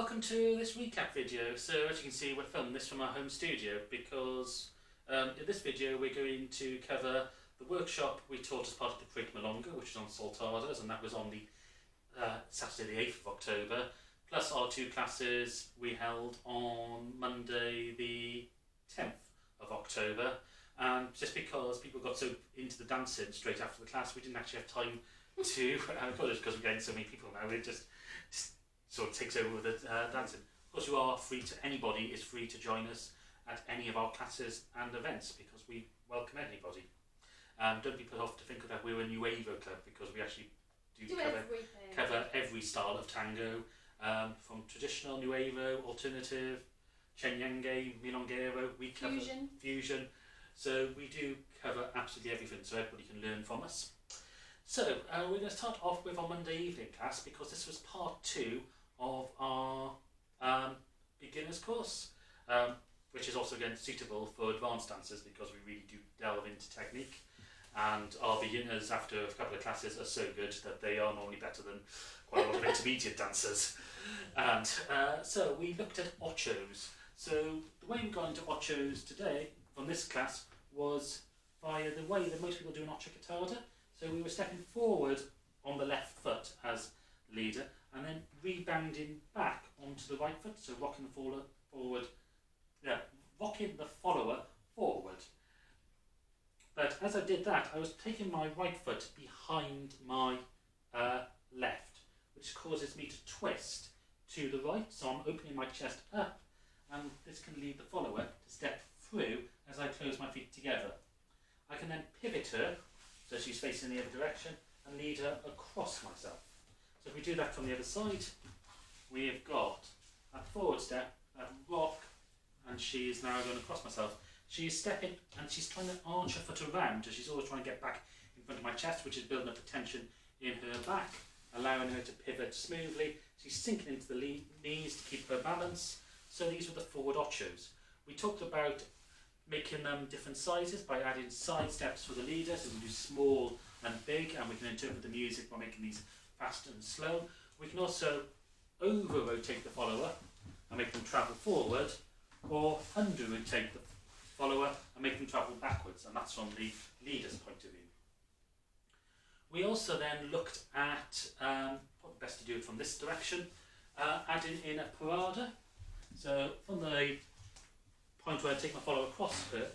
welcome to this recap video. So as you can see, we're filming this from our home studio because in this video we're going to cover the workshop we taught as part of the curriculum longer, which is on Soltadas, and that was on the Saturday the 8th of October, plus our two classes we held on Monday the 10th of October. And just because people got so into the dancing straight after the class, we didn't actually have time to, because we're getting so many people now, it just sort of takes over with the dancing. Of course, anybody is free to join us at any of our classes and events because we welcome anybody. Don't be put off to think that we're a Nuevo club, because we actually do cover every style of tango, from traditional, Nuevo, alternative, Chenyenge, Milonguero, we cover fusion. So we do cover absolutely everything, so everybody can learn from us. So we're going to start off with our Monday evening class, because this was part 2 of our beginners course, which is also again suitable for advanced dancers because we really do delve into technique, and our beginners after a couple of classes are so good that they are normally better than quite a lot of intermediate dancers. And so we looked at Ochos. So the way we got into Ochos today from this class was via the way that most people do an Ocho Cortado. So we were stepping forward on the left foot as leader, and then rebounding back onto the right foot, so rocking the follower forward. But as I did that, I was taking my right foot behind my left, which causes me to twist to the right, so I'm opening my chest up, and this can lead the follower to step through as I close my feet together. I can then pivot her, so she's facing the other direction, and lead her across myself. So if we do that from the other side, we have got a forward step, a rock, and she is now going across myself. She is stepping, and she's trying to arch her foot around, so she's always trying to get back in front of my chest, which is building up the tension in her back, allowing her to pivot smoothly. She's sinking into the knees to keep her balance. So these were the forward Ochos. We talked about making them different sizes by adding side steps for the leader, so we can do small and big, and we can interpret the music by making these fast and slow. We can also over-rotate the follower and make them travel forward, or under-rotate the follower and make them travel backwards, and that's from the leader's point of view. We also then looked at, probably best to do it from this direction, adding in a parada. So from the point where I take my follower across her,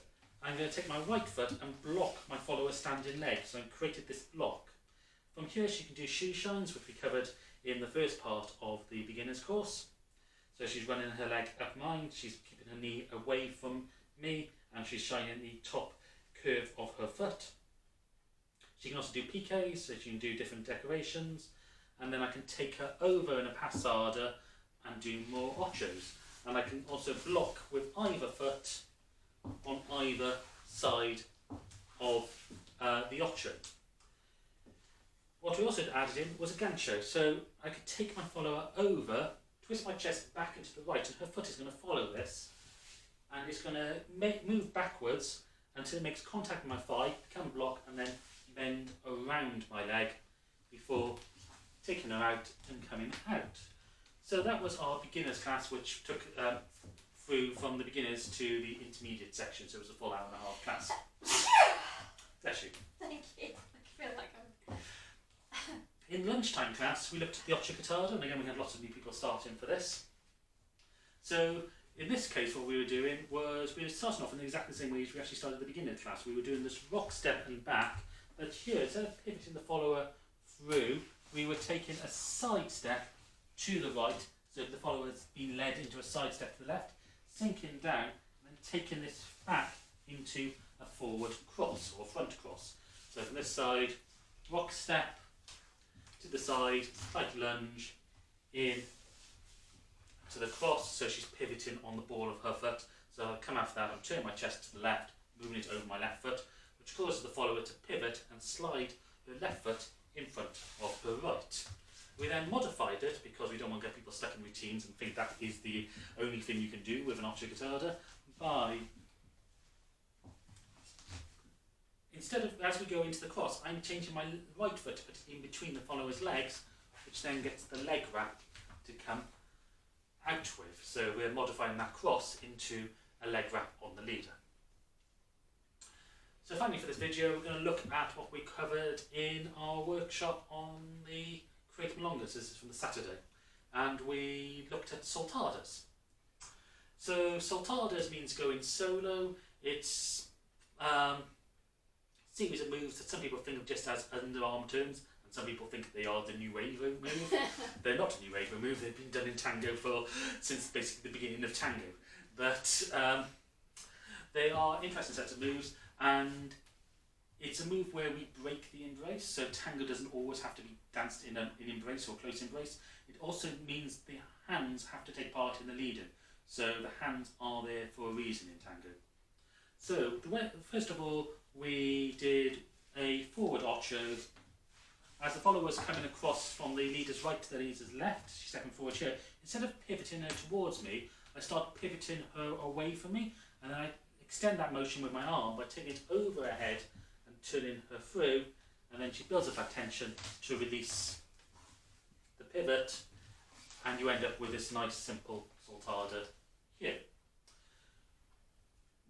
I'm going to take my right foot and block my follower's standing leg. So I've created this block. From here she can do shoe shines, which we covered in the first part of the beginner's course. So she's running her leg up mine, she's keeping her knee away from me, and she's shining the top curve of her foot. She can also do piqués, so she can do different decorations, and then I can take her over in a passada and do more Ochos. And I can also block with either foot on either side of the Ocho. What we also added in was a Gancho, so I could take my follower over, twist my chest back into the right, and her foot is going to follow this, and it's going to move backwards until it makes contact with my thigh, become block, and then bend around my leg before taking her out and coming out. So that was our beginners class, which took through from the beginners to the intermediate section, so it was a full hour and a half class. Bless you. Thank you. I feel like I'm... In lunchtime class, we looked at the Ocho Cortado, and again we had lots of new people starting for this. So in this case, what we were doing was we were starting off in exactly the same way as we actually started the beginner class. We were doing this rock step and back, but here, instead of pivoting the follower through, we were taking a side step to the right, so the follower's been led into a side step to the left, sinking down, and then taking this back into a forward cross or front cross. So from this side, rock step to the side, slight lunge in to the cross, so she's pivoting on the ball of her foot. So I'll come after that, I'm turning my chest to the left, moving it over my left foot, which causes the follower to pivot and slide her left foot in front of her right. We then modified it, because we don't want to get people stuck in routines and think that is the only thing you can do with an Ocho Cortado, by, instead of, as we go into the cross, I'm changing my right foot to put it in between the follower's legs, which then gets the leg wrap to come out with. So we're modifying that cross into a leg wrap on the leader. So finally for this video, we're going to look at what we covered in our workshop on the Creative Milongas. This is from the Saturday. And we looked at Soltadas. So Soltadas means going solo. It's a series of moves that some people think of just as underarm turns, and some people think they are the new wave move. They're not a new wave move, they've been done in tango since basically the beginning of tango. But they are interesting sets of moves, and it's a move where we break the embrace, so tango doesn't always have to be danced in an embrace or close embrace. It also means the hands have to take part in the lead-in, so the hands are there for a reason in tango. So, first of all, we did a forward Ocho. As the follower was coming across from the leader's right to the leader's left, she's stepping forward here. Instead of pivoting her towards me, I start pivoting her away from me, and then I extend that motion with my arm by taking it over her head and turning her through, and then she builds up that tension to release the pivot, and you end up with this nice simple soltada here.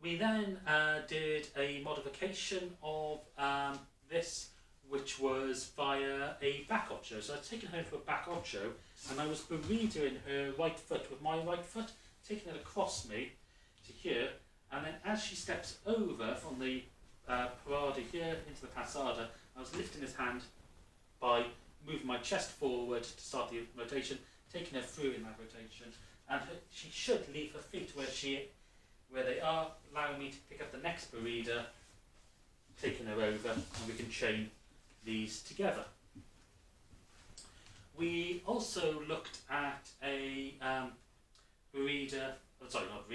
We then did a modification of this, which was via a back Ocho. So I'd taken her for a back Ocho, and I was burritoing her right foot with my right foot, taking it across me to here, and then as she steps over from the parada here into the passada, I was lifting his hand by moving my chest forward to start the rotation, taking her through in that rotation, and she should leave her feet where they are, allowing me to pick up the next burrito, taking her over, and we can chain these together. We also looked at a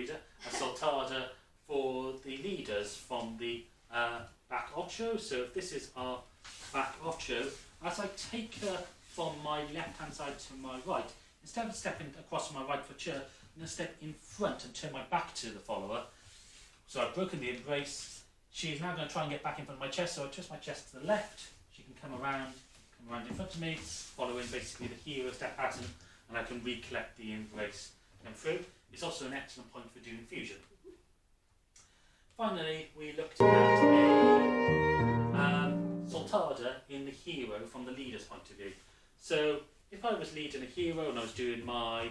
a soltada for the leaders from the back Ocho. So if this is our back Ocho, as I take her from my left hand side to my right, instead of stepping across my right foot here, I'm going to step in front and turn my back to the follower. So I've broken the embrace. She's now going to try and get back in front of my chest, so I twist my chest to the left. She can come around in front of me, following basically the hero step pattern, and I can recollect the embrace and through. It's also an excellent point for doing fusion. Finally, we looked at a soltada in the hero from the leader's point of view. So if I was leading a hero and I was doing my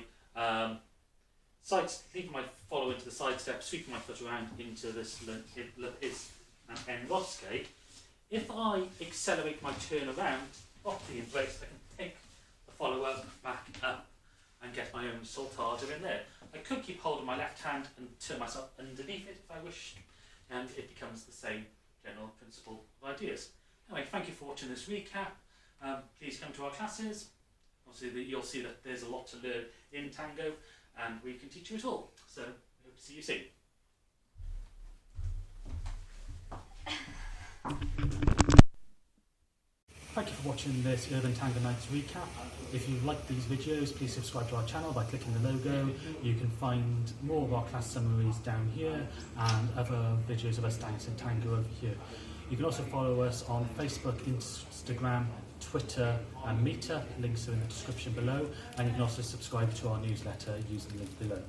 leaving my follower into the side step, sweeping my foot around into this lapis and enrosque, if I accelerate my turn around, off the embrace, I can take the follower back up and get my own soltada in there. I could keep hold of my left hand and turn myself underneath it if I wished, and it becomes the same general principle of ideas. Anyway, thank you for watching this recap. Please come to our classes. Obviously, you'll see that there's a lot to learn in tango, and we can teach you it all. So, we hope to see you soon. Thank you for watching this Urban Tango Nights recap. If you like these videos, please subscribe to our channel by clicking the logo. You can find more of our class summaries down here and other videos of us dancing tango over here. You can also follow us on Facebook, Instagram, Twitter and Meetup. Links are in the description below, and you can also subscribe to our newsletter using the link below.